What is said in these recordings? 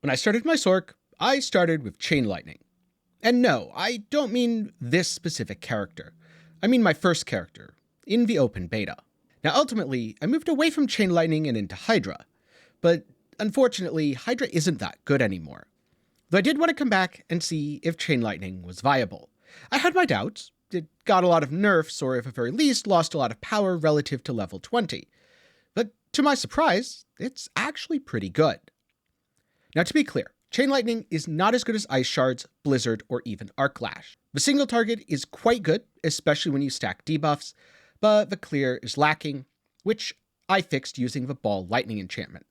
When I started my Sorc, I started with Chain Lightning. And no, I don't mean this specific character. I mean my first character, in the open beta. Now ultimately, I moved away from Chain Lightning and into Hydra, but unfortunately, Hydra isn't that good anymore. Though I did want to come back and see if Chain Lightning was viable. I had my doubts. It got a lot of nerfs, or at the very least, lost a lot of power relative to level 20. But to my surprise, it's actually pretty good. Now to be clear, Chain Lightning is not as good as Ice Shards, Blizzard, or even Arc Lash. The single target is quite good, especially when you stack debuffs, but the clear is lacking, which I fixed using the Ball Lightning enchantment.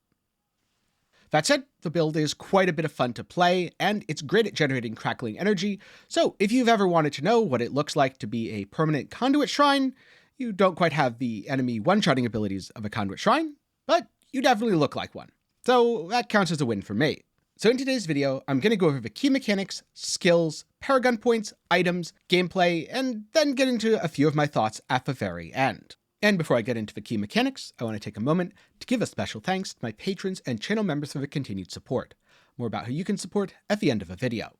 That said, the build is quite a bit of fun to play, and it's great at generating crackling energy, so if you've ever wanted to know what it looks like to be a permanent Conduit Shrine, you don't quite have the enemy one-shotting abilities of a Conduit Shrine, but you definitely look like one. So that counts as a win for me. So in today's video, I'm going to go over the key mechanics, skills, Paragon points, items, gameplay, and then get into a few of my thoughts at the very end. And before I get into the key mechanics, I want to take a moment to give a special thanks to my patrons and channel members for the continued support. More about who you can support at the end of the video.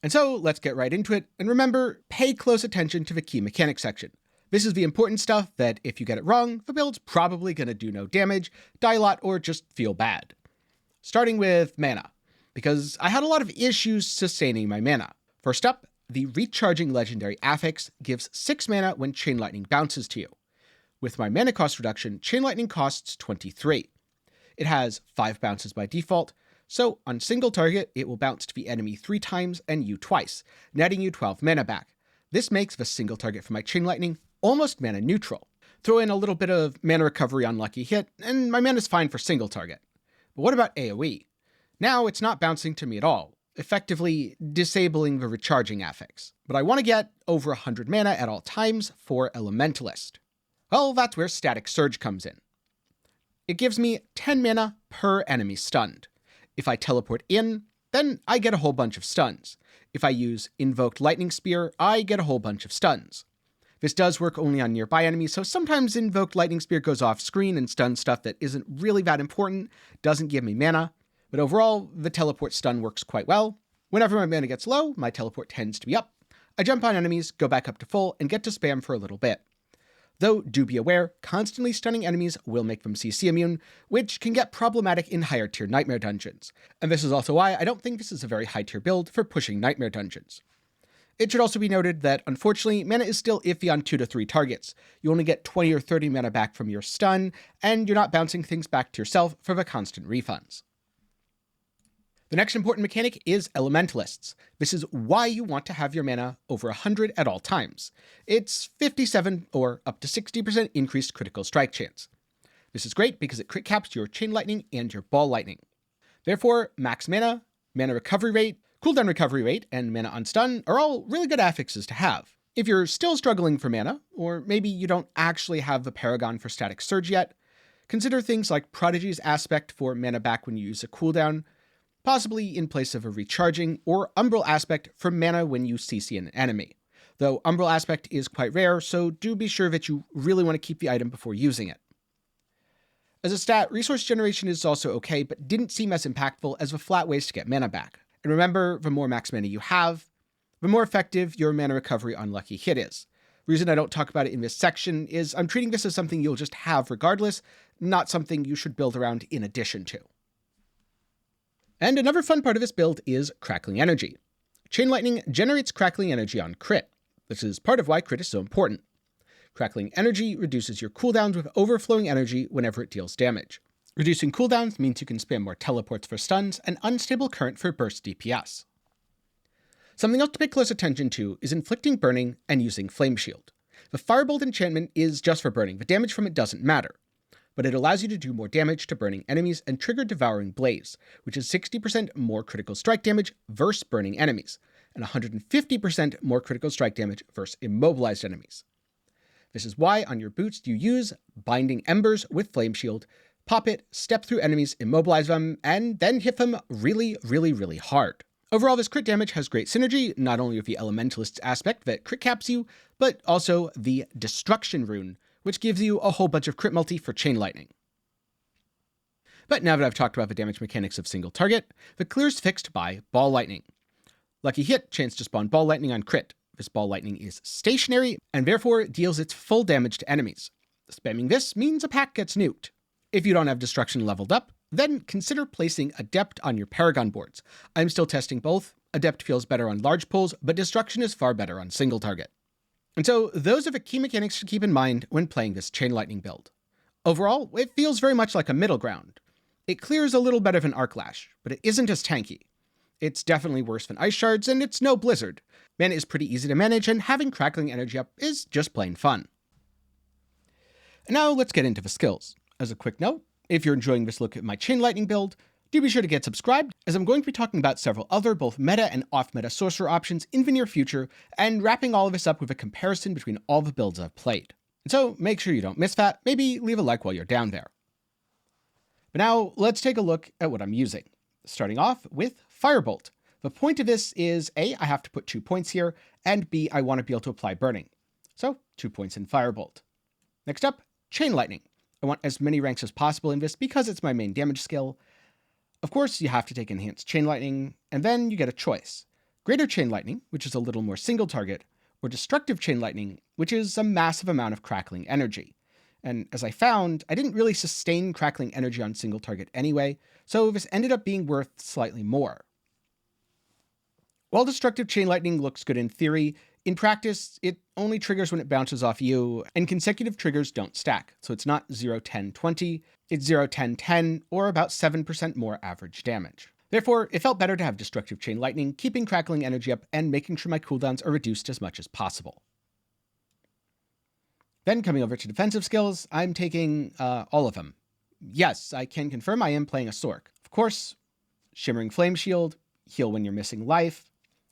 And so let's get right into it, and remember, pay close attention to the key mechanics section. This is the important stuff that if you get it wrong, the build's probably going to do no damage, die a lot, or just feel bad. Starting with mana, because I had a lot of issues sustaining my mana. First up, the recharging legendary affix gives 6 mana when Chain Lightning bounces to you. With my mana cost reduction, Chain Lightning costs 23. It has 5 bounces by default, so on single target, it will bounce to the enemy 3 times and you twice, netting you 12 mana back. This makes the single target for my Chain Lightning almost mana neutral. Throw in a little bit of mana recovery on lucky hit, and my mana's fine for single target. But what about AoE? Now it's not bouncing to me at all, effectively disabling the recharging affix. But I want to get over 100 mana at all times for Elementalist. Well, that's where Static Surge comes in. It gives me 10 mana per enemy stunned. If I teleport in, then I get a whole bunch of stuns. If I use Invoked Lightning Spear, I get a whole bunch of stuns. This does work only on nearby enemies, so sometimes Invoked Lightning Spear goes off screen and stuns stuff that isn't really that important, doesn't give me mana, but overall, the teleport stun works quite well. Whenever my mana gets low, my teleport tends to be up. I jump on enemies, go back up to full, and get to spam for a little bit. Though, do be aware, constantly stunning enemies will make them CC immune, which can get problematic in higher tier Nightmare dungeons. And this is also why I don't think this is a very high tier build for pushing Nightmare dungeons. It should also be noted that, unfortunately, mana is still iffy on 2 to 3 targets. You only get 20 or 30 mana back from your stun, and you're not bouncing things back to yourself for the constant refunds. The next important mechanic is Elementalists. This is why you want to have your mana over 100 at all times. It's 57 or up to 60% increased critical strike chance. This is great because it crit caps your Chain Lightning and your Ball Lightning. Therefore, max mana, mana recovery rate, cooldown recovery rate, and mana on stun are all really good affixes to have. If you're still struggling for mana, or maybe you don't actually have the Paragon for Static Surge yet, consider things like Prodigy's Aspect for mana back when you use a cooldown, possibly in place of a recharging, or Umbral Aspect for mana when you CC an enemy. Though Umbral Aspect is quite rare, so do be sure that you really want to keep the item before using it. As a stat, Resource Generation is also okay, but didn't seem as impactful as the flat ways to get mana back. And remember, the more max mana you have, the more effective your mana recovery on lucky hit is. The reason I don't talk about it in this section is I'm treating this as something you'll just have regardless, not something you should build around in addition to. And another fun part of this build is Crackling Energy. Chain Lightning generates Crackling Energy on crit. This is part of why crit is so important. Crackling Energy reduces your cooldowns with overflowing energy whenever it deals damage. Reducing cooldowns means you can spam more teleports for stuns and unstable current for burst DPS. Something else to pay close attention to is inflicting burning and using Flame Shield. The Firebolt enchantment is just for burning, the damage from it doesn't matter, but it allows you to do more damage to burning enemies and trigger Devouring Blaze, which is 60% more critical strike damage versus burning enemies, and 150% more critical strike damage versus immobilized enemies. This is why on your boots you use Binding Embers with Flame Shield, pop it, step through enemies, immobilize them, and then hit them really, really, really hard. Overall, this crit damage has great synergy, not only with the Elementalist's aspect that crit caps you, but also the Destruction rune, which gives you a whole bunch of crit multi for Chain Lightning. But now that I've talked about the damage mechanics of single target, the clear is fixed by Ball Lightning. Lucky hit, chance to spawn Ball Lightning on crit. This Ball Lightning is stationary and therefore deals its full damage to enemies. Spamming this means a pack gets nuked. If you don't have Destruction leveled up, then consider placing Adept on your Paragon boards. I'm still testing both. Adept feels better on large pulls, but Destruction is far better on single target. And so those are the key mechanics to keep in mind when playing this Chain Lightning build. Overall, it feels very much like a middle ground. It clears a little better than Arc Lash, but it isn't as tanky. It's definitely worse than Ice Shards, and it's no Blizzard. Mana is pretty easy to manage, and having Crackling Energy up is just plain fun. And now let's get into the skills. As a quick note, if you're enjoying this look at my Chain Lightning build, do be sure to get subscribed, as I'm going to be talking about several other both meta and off-meta sorcerer options in the near future, and wrapping all of this up with a comparison between all the builds I've played. And so make sure you don't miss that, maybe leave a like while you're down there. But now let's take a look at what I'm using. Starting off with Firebolt. The point of this is A, I have to put 2 points here, and B, I want to be able to apply Burning. So 2 points in Firebolt. Next up, Chain Lightning. I want as many ranks as possible in this because it's my main damage skill. Of course, you have to take Enhanced Chain Lightning, and then you get a choice. Greater Chain Lightning, which is a little more single target, or Destructive Chain Lightning, which is a massive amount of crackling energy. And as I found, I didn't really sustain crackling energy on single target anyway, so this ended up being worth slightly more. While Destructive Chain Lightning looks good in theory, in practice, it only triggers when it bounces off you, and consecutive triggers don't stack, so it's not 0, 10, 20, it's 0, 10, 10, or about 7% more average damage. Therefore, it felt better to have Destructive Chain Lightning, keeping crackling energy up and making sure my cooldowns are reduced as much as possible. Then coming over to defensive skills, I'm taking all of them. Yes, I can confirm I am playing a Sorc. Of course, Shimmering Flame Shield, heal when you're missing life.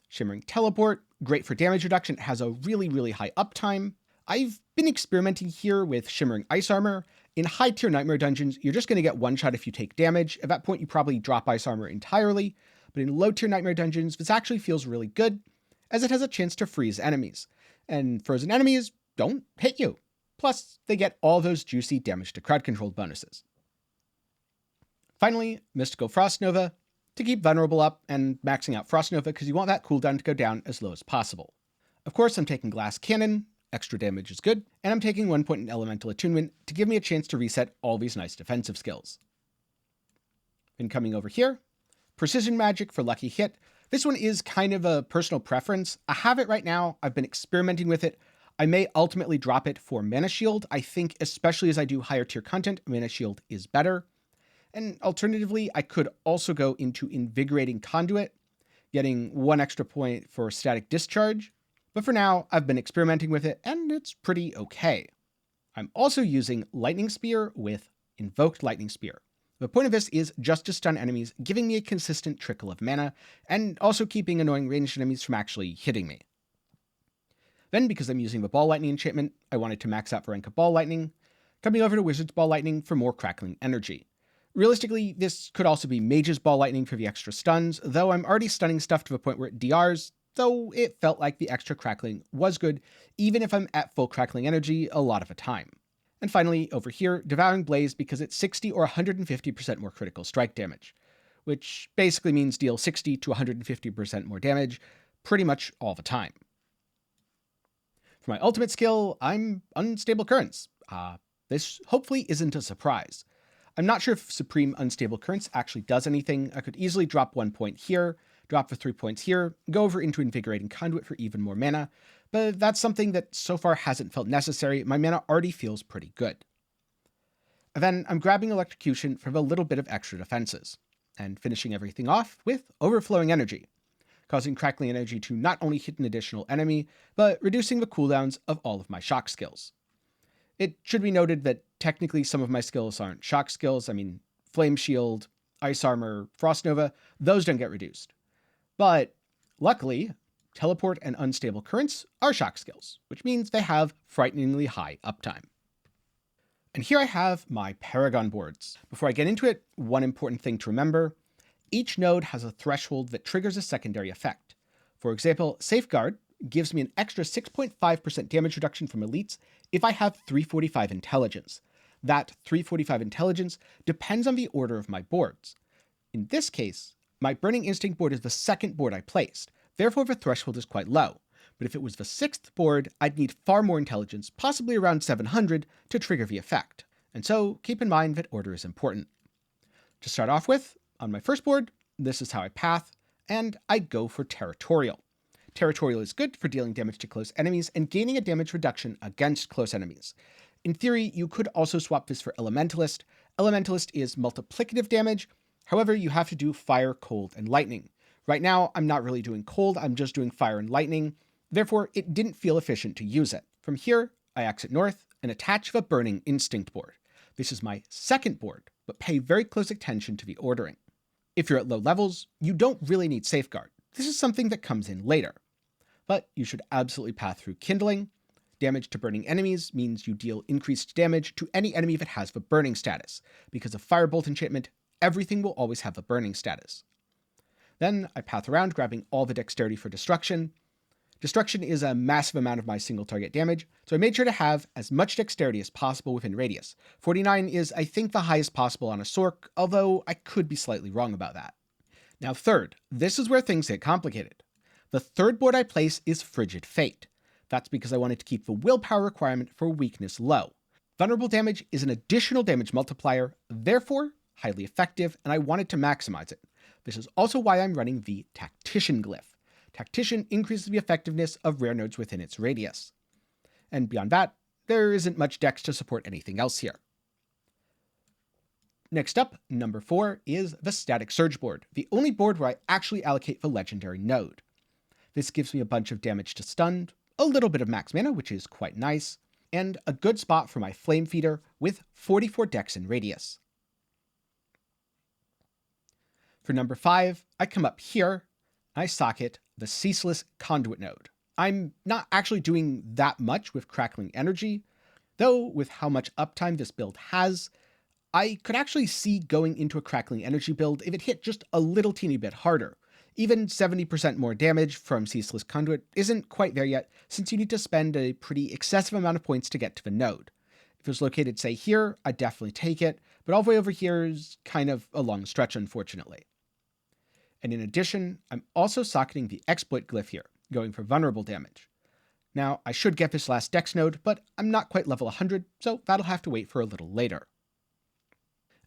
Shimmering Teleport, great for damage reduction, has a really high uptime. I've been experimenting here with Shimmering Ice Armor. In high tier Nightmare dungeons, you're just going to get one shot if you take damage. At that point, you probably drop Ice Armor entirely. But in low tier Nightmare dungeons, this actually feels really good, as it has a chance to freeze enemies. And frozen enemies don't hit you. Plus, they get all those juicy damage to crowd control bonuses. Finally, Mystical Frost Nova, to keep Vulnerable up and maxing out Frost Nova because you want that cooldown to go down as low as possible. Of course, I'm taking Glass Cannon, extra damage is good, and I'm taking 1 point in Elemental Attunement to give me a chance to reset all these nice defensive skills. Then coming over here, Precision Magic for Lucky Hit. This one is kind of a personal preference. I have it right now, I've been experimenting with it. I may ultimately drop it for Mana Shield. I think, especially as I do higher tier content, Mana Shield is better. And alternatively, I could also go into Invigorating Conduit, getting 1 extra point for Static Discharge. But for now, I've been experimenting with it, and it's pretty okay. I'm also using Lightning Spear with Invoked Lightning Spear. The point of this is just to stun enemies, giving me a consistent trickle of mana, and also keeping annoying ranged enemies from actually hitting me. Then, because I'm using the Ball Lightning enchantment, I wanted to max out the rank of Ball Lightning, coming over to Wizard's Ball Lightning for more crackling energy. Realistically, this could also be Mage's Ball Lightning for the extra stuns, though I'm already stunning stuff to the point where it DRs, though it felt like the extra crackling was good, even if I'm at full crackling energy a lot of the time. And finally, over here, Devouring Blaze because it's 60 or 150% more critical strike damage, which basically means deal 60 to 150% more damage pretty much all the time. For my ultimate skill, I'm Unstable Currents. This hopefully isn't a surprise. I'm not sure if Supreme Unstable Currents actually does anything. I could easily drop 1 point here, drop the 3 points here, go over into Invigorating Conduit for even more mana, but that's something that so far hasn't felt necessary. My mana already feels pretty good. And then I'm grabbing Electrocution for a little bit of extra defenses, and finishing everything off with Overflowing Energy, causing crackling energy to not only hit an additional enemy, but reducing the cooldowns of all of my shock skills. It should be noted that technically some of my skills aren't shock skills. I mean, Flame Shield, Ice Armor, Frost Nova, those don't get reduced. But luckily, Teleport and Unstable Currents are shock skills, which means they have frighteningly high uptime. And here I have my Paragon Boards. Before I get into it, one important thing to remember: each node has a threshold that triggers a secondary effect. For example, Safeguard gives me an extra 6.5% damage reduction from elites if I have 345 intelligence. That 345 intelligence depends on the order of my boards. In this case, my Burning Instinct board is the second board I placed, therefore the threshold is quite low. But if it was the sixth board, I'd need far more intelligence, possibly around 700, to trigger the effect. And so keep in mind that order is important. To start off with, on my first board, this is how I path, and I go for Territorial. Territorial is good for dealing damage to close enemies and gaining a damage reduction against close enemies. In theory, you could also swap this for Elementalist. Elementalist is multiplicative damage, however, you have to do Fire, Cold, and Lightning. Right now, I'm not really doing Cold, I'm just doing Fire and Lightning, therefore it didn't feel efficient to use it. From here, I exit north and attach the Burning Instinct board. This is my second board, but pay very close attention to the ordering. If you're at low levels, you don't really need Safeguard. This is something that comes in later. But you should absolutely path through Kindling. Damage to burning enemies means you deal increased damage to any enemy that has the burning status. Because of Firebolt enchantment, everything will always have the burning status. Then I path around, grabbing all the dexterity for destruction. Destruction is a massive amount of my single target damage, so I made sure to have as much dexterity as possible within radius. 49 is, I think, the highest possible on a Sorc, although I could be slightly wrong about that. Now third, this is where things get complicated. The third board I place is Frigid Fate. That's because I wanted to keep the willpower requirement for weakness low. Vulnerable damage is an additional damage multiplier, therefore highly effective, and I wanted to maximize it. This is also why I'm running the Tactician glyph. Tactician increases the effectiveness of rare nodes within its radius. And beyond that, there isn't much dex to support anything else here. Next up, number 4, is the Static Surge board, the only board where I actually allocate the legendary node. This gives me a bunch of damage to stunned, a little bit of max mana, which is quite nice, and a good spot for my Flame Feeder with 44 dex in radius. For number 5, I come up here, and I socket the Ceaseless Conduit node. I'm not actually doing that much with Crackling Energy, though with how much uptime this build has, I could actually see going into a Crackling Energy build if it hit just a little teeny bit harder. Even 70% more damage from Ceaseless Conduit isn't quite there yet, since you need to spend a pretty excessive amount of points to get to the node. If it was located, say, here, I'd definitely take it, but all the way over here is kind of a long stretch, unfortunately. And in addition, I'm also socketing the Exploit glyph here, going for vulnerable damage. Now, I should get this last dex node, but I'm not quite level 100, so that'll have to wait for a little later.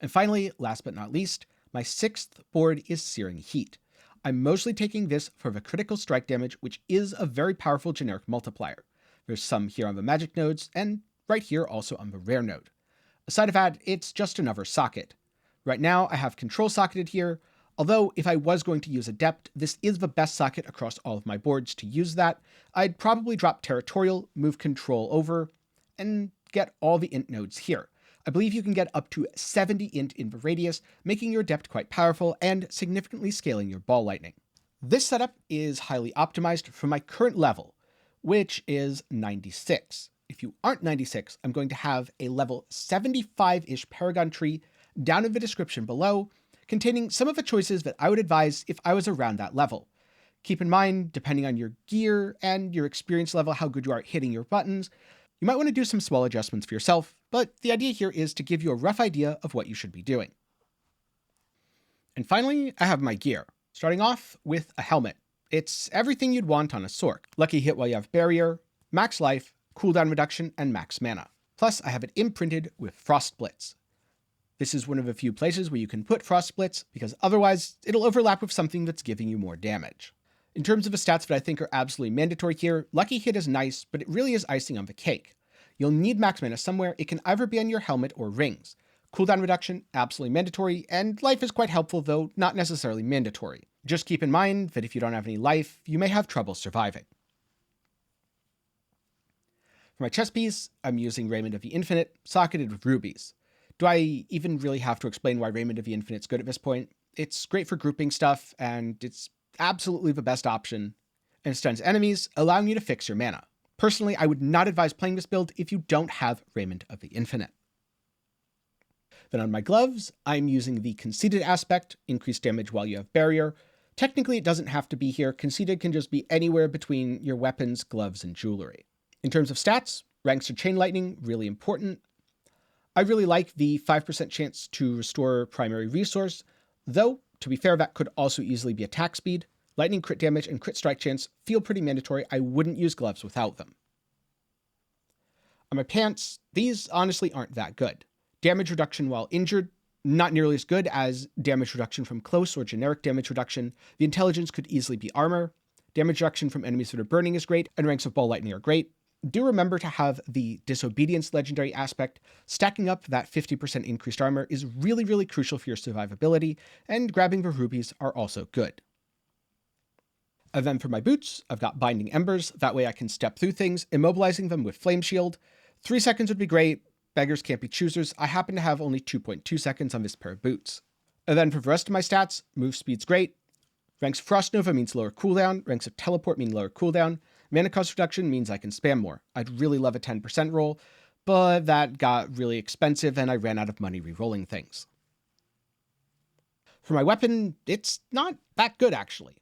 And finally, last but not least, my 6th board is Searing Heat. I'm mostly taking this for the critical strike damage, which is a very powerful generic multiplier. There's some here on the magic nodes, and right here also on the rare node. Aside of that, it's just another socket. Right now, I have Control socketed here, although if I was going to use Adept, this is the best socket across all of my boards to use that. I'd probably drop Territorial, move Control over, and get all the int nodes here. I believe you can get up to 70 int in the radius, making your Adept quite powerful and significantly scaling your Ball Lightning. This setup is highly optimized for my current level, which is 96. If you aren't 96, I'm going to have a level 75-ish Paragon tree down in the description below, containing some of the choices that I would advise if I was around that level. Keep in mind, depending on your gear and your experience level, how good you are at hitting your buttons, you might want to do some small adjustments for yourself, but the idea here is to give you a rough idea of what you should be doing. And finally, I have my gear, starting off with a helmet. It's everything you'd want on a Sorc. Lucky hit while you have barrier, max life, cooldown reduction, and max mana. Plus, I have it imprinted with Frost Splits. This is one of the few places where you can put Frost Splits, because otherwise it'll overlap with something that's giving you more damage. In terms of the stats that I think are absolutely mandatory here, Lucky Hit is nice, but it really is icing on the cake. You'll need max mana somewhere. It can either be on your helmet or rings. Cooldown reduction, absolutely mandatory, and life is quite helpful, though not necessarily mandatory. Just keep in mind that if you don't have any life, you may have trouble surviving. For my chest piece, I'm using Raiment of the Infinite, socketed with rubies. Do I even really have to explain why Raiment of the Infinite's good at this point? It's great for grouping stuff, and it's absolutely the best option, and it stuns enemies, allowing you to fix your mana. Personally, I would not advise playing this build if you don't have Raiment of the Infinite. Then on my gloves, I'm using the Conceited aspect, increased damage while you have barrier. Technically, it doesn't have to be here. Conceited can just be anywhere between your weapons, gloves, and jewelry. In terms of stats, ranks to Chain Lightning, really important. I really like the 5% chance to restore primary resource, though, to be fair, that could also easily be attack speed. Lightning crit damage and crit strike chance feel pretty mandatory. I wouldn't use gloves without them. On my pants, these honestly aren't that good. Damage reduction while injured, not nearly as good as damage reduction from close or generic damage reduction. The intelligence could easily be armor. Damage reduction from enemies that are burning is great, and ranks of ball lightning are great. Do remember to have the disobedience legendary aspect. Stacking up that 50% increased armor is really, really crucial for your survivability, and grabbing the rubies are also good. And then for my boots, I've got Binding Embers. That way I can step through things, immobilizing them with Flame Shield. 3 seconds would be great. Beggars can't be choosers. I happen to have only 2.2 seconds on this pair of boots. And then for the rest of my stats, move speed's great. Ranks of Frost Nova means lower cooldown. Ranks of Teleport mean lower cooldown. Mana cost reduction means I can spam more. I'd really love a 10% roll, but that got really expensive and I ran out of money re-rolling things. For my weapon, it's not that good actually.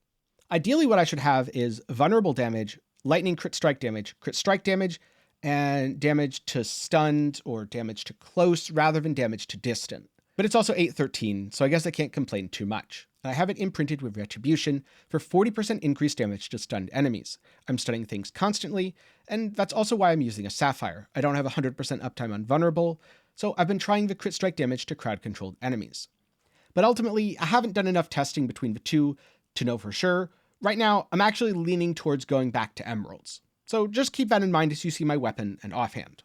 Ideally what I should have is vulnerable damage, lightning crit strike damage, and damage to stunned or damage to close rather than damage to distant. But it's also 813, so I guess I can't complain too much. I have it imprinted with Retribution for 40% increased damage to stunned enemies. I'm stunning things constantly, and that's also why I'm using a Sapphire. I don't have 100% uptime on Vulnerable, so I've been trying the crit strike damage to crowd-controlled enemies. But ultimately, I haven't done enough testing between the two to know for sure. Right now, I'm actually leaning towards going back to Emeralds. So just keep that in mind as you see my weapon and offhand.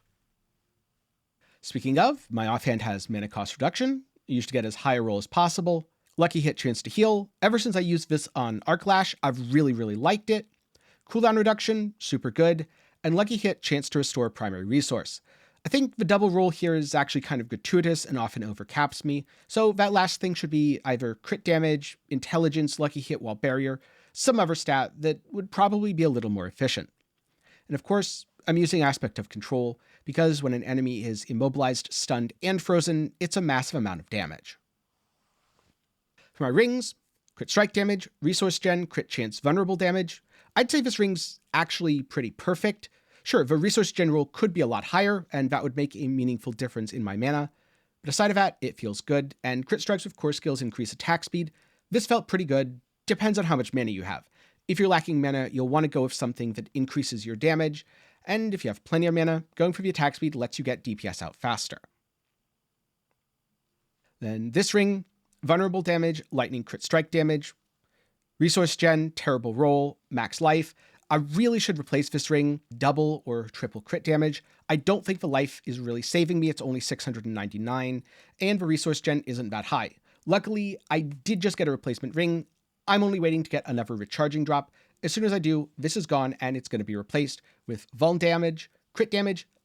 Speaking of, my offhand has mana cost reduction. I used to get as high a roll as possible. Lucky hit chance to heal. Ever since I used this on Arc Lash, I've really liked it. Cooldown reduction, super good. And lucky hit chance to restore primary resource. I think the double roll here is actually kind of gratuitous and often overcaps me. So that last thing should be either crit damage, intelligence, lucky hit while barrier, some other stat that would probably be a little more efficient. And of course, I'm using Aspect of Control because when an enemy is immobilized, stunned, and frozen, it's a massive amount of damage. For my rings, crit strike damage, resource gen, crit chance vulnerable damage. I'd say this ring's actually pretty perfect. Sure, the resource gen roll could be a lot higher, and that would make a meaningful difference in my mana. But aside of that, it feels good, and crit strikes with core skills increase attack speed. This felt pretty good, depends on how much mana you have. If you're lacking mana, you'll want to go with something that increases your damage, and if you have plenty of mana, going for the attack speed lets you get DPS out faster. Then this ring, vulnerable damage, lightning crit strike damage, resource gen, terrible roll, max life. I really should replace this ring, double or triple crit damage. I don't think the life is really saving me, it's only 699, and the resource gen isn't that high. Luckily, I did just get a replacement ring. I'm only waiting to get another recharging drop. As soon as I do, this is gone and it's going to be replaced with vuln damage,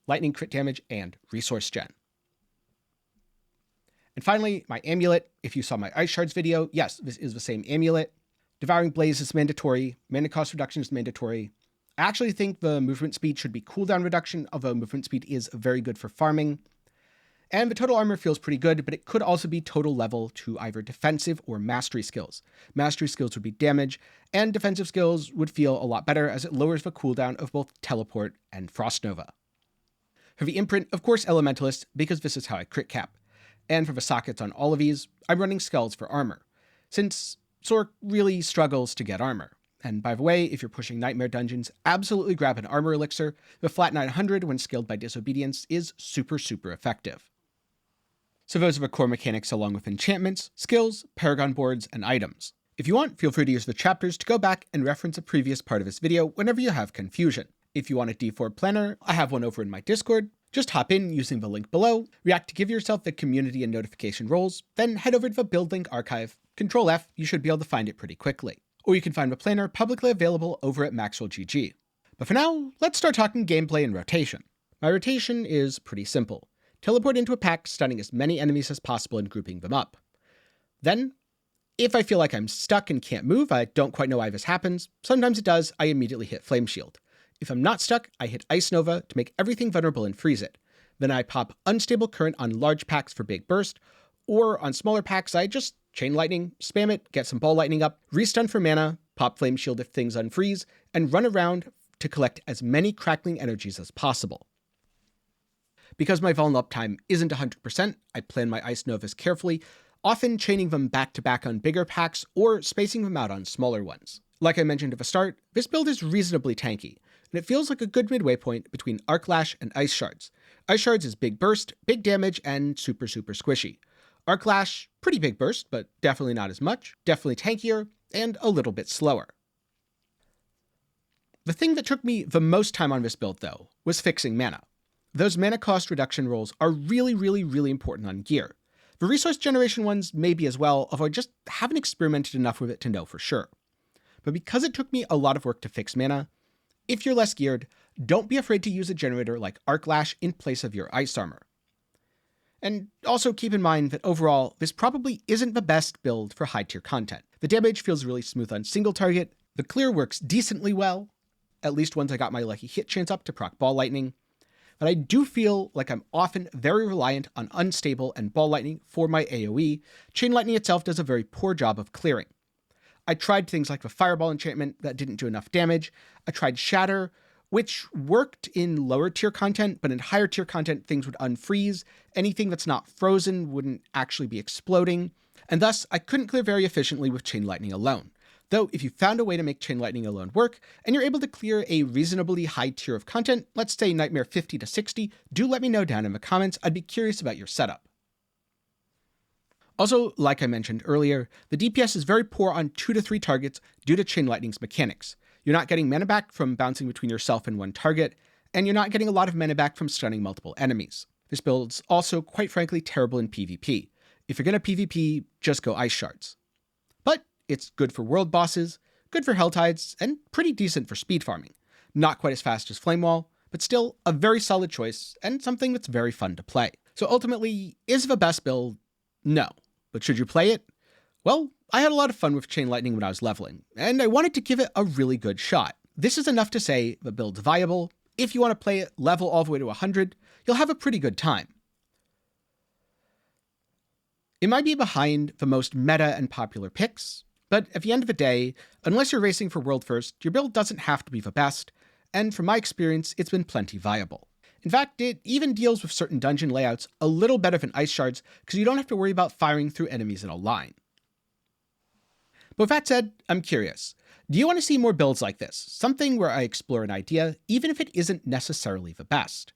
lightning crit damage, and resource gen. And finally, my amulet. If you saw my Ice Shards video, yes, this is the same amulet. Devouring Blaze is mandatory. Mana cost reduction is mandatory. I actually think the movement speed should be cooldown reduction, although movement speed is very good for farming. And the total armor feels pretty good, but it could also be total level to either defensive or mastery skills. Mastery skills would be damage, and defensive skills would feel a lot better as it lowers the cooldown of both Teleport and Frost Nova. For the imprint, of course Elementalist, because this is how I crit cap. And for the sockets on all of these, I'm running Skulls for armor, since Sorc really struggles to get armor. And by the way, if you're pushing Nightmare Dungeons, absolutely grab an armor elixir. The flat 900 when scaled by Disobedience is super effective. So those are the core mechanics along with enchantments, skills, Paragon Boards, and items. If you want, feel free to use the chapters to go back and reference a previous part of this video whenever you have confusion. If you want a D4 planner, I have one over in my Discord. Just hop in using the link below, react to give yourself the community and notification roles, then head over to the build link archive. Control F, you should be able to find it pretty quickly. Or you can find the planner publicly available over at Maxwell GG. But for now, let's start talking gameplay and rotation. My rotation is pretty simple. Teleport into a pack, stunning as many enemies as possible and grouping them up. Then, if I feel like I'm stuck and can't move, I don't quite know why this happens, sometimes it does, I immediately hit Flame Shield. If I'm not stuck, I hit Ice Nova to make everything vulnerable and freeze it. Then I pop Unstable Current on large packs for big burst, or on smaller packs I just Chain Lightning, spam it, get some Ball Lightning up, restun for mana, pop Flame Shield if things unfreeze, and run around to collect as many crackling energies as possible. Because my Vuln uptime isn't 100%, I plan my Ice Novas carefully, often chaining them back to back on bigger packs or spacing them out on smaller ones. Like I mentioned at the start, this build is reasonably tanky, and it feels like a good midway point between Arc Lash and Ice Shards. Ice Shards is big burst, big damage, and super squishy. Arc Lash, pretty big burst, but definitely not as much, definitely tankier, and a little bit slower. The thing that took me the most time on this build, though, was fixing mana. Those mana cost reduction rolls are really important on gear. The resource generation ones may be as well, although I just haven't experimented enough with it to know for sure. But because it took me a lot of work to fix mana, if you're less geared, don't be afraid to use a generator like Arc Lash in place of your Ice Armor. And also keep in mind that overall, this probably isn't the best build for high tier content. The damage feels really smooth on single target, the clear works decently well, at least once I got my lucky hit chance up to proc Ball Lightning, but I do feel like I'm often very reliant on Unstable and Ball Lightning for my AoE. Chain Lightning itself does a very poor job of clearing. I tried things like the Fireball enchantment that didn't do enough damage. I tried Shatter, which worked in lower tier content, but in higher tier content things would unfreeze. Anything that's not frozen wouldn't actually be exploding, and thus I couldn't clear very efficiently with Chain Lightning alone. Though if you found a way to make Chain Lightning alone work, and you're able to clear a reasonably high tier of content, let's say Nightmare 50 to 60, do let me know down in the comments. I'd be curious about your setup. Also, like I mentioned earlier, the DPS is very poor on 2 to 3 targets due to Chain Lightning's mechanics. You're not getting mana back from bouncing between yourself and one target, and you're not getting a lot of mana back from stunning multiple enemies. This build's also, quite frankly, terrible in PvP. If you're gonna PvP, just go Ice Shards. But it's good for world bosses, good for Helltides, and pretty decent for speed farming. Not quite as fast as Flame Wall, but still a very solid choice, and something that's very fun to play. So ultimately, is the best build? No. But should you play it? Well, I had a lot of fun with Chain Lightning when I was leveling, and I wanted to give it a really good shot. This is enough to say the build's viable. If you want to play it level all the way to 100, you'll have a pretty good time. It might be behind the most meta and popular picks, but at the end of the day, unless you're racing for World First, your build doesn't have to be the best, and from my experience, it's been plenty viable. In fact, it even deals with certain dungeon layouts a little better than Ice Shards, because you don't have to worry about firing through enemies in a line. But with that said, I'm curious. Do you want to see more builds like this? Something where I explore an idea, even if it isn't necessarily the best?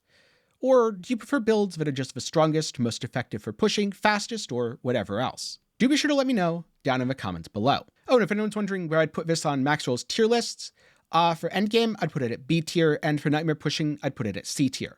Or do you prefer builds that are just the strongest, most effective for pushing, fastest, or whatever else? Do be sure to let me know down in the comments below. Oh, and if anyone's wondering where I'd put this on Maxwell's tier lists, for endgame, I'd put it at B tier, and for Nightmare pushing, I'd put it at C tier.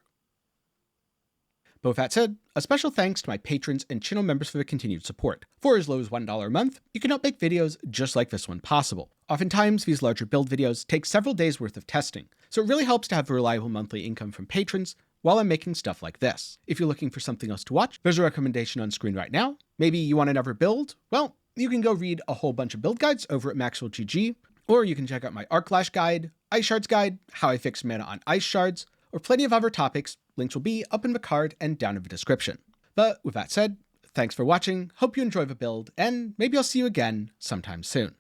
But with that said, a special thanks to my patrons and channel members for the continued support. For as low as $1 a month, you can help make videos just like this one possible. Oftentimes, these larger build videos take several days worth of testing, so it really helps to have a reliable monthly income from patrons while I'm making stuff like this. If you're looking for something else to watch, there's a recommendation on screen right now. Maybe you want another build? Well, you can go read a whole bunch of build guides over at Maxwell GG, or you can check out my Arc Lash guide, Ice Shards guide, how I fix mana on Ice Shards, or plenty of other topics. Links will be up in the card and down in the description. But with that said, thanks for watching, hope you enjoy the build, and maybe I'll see you again sometime soon.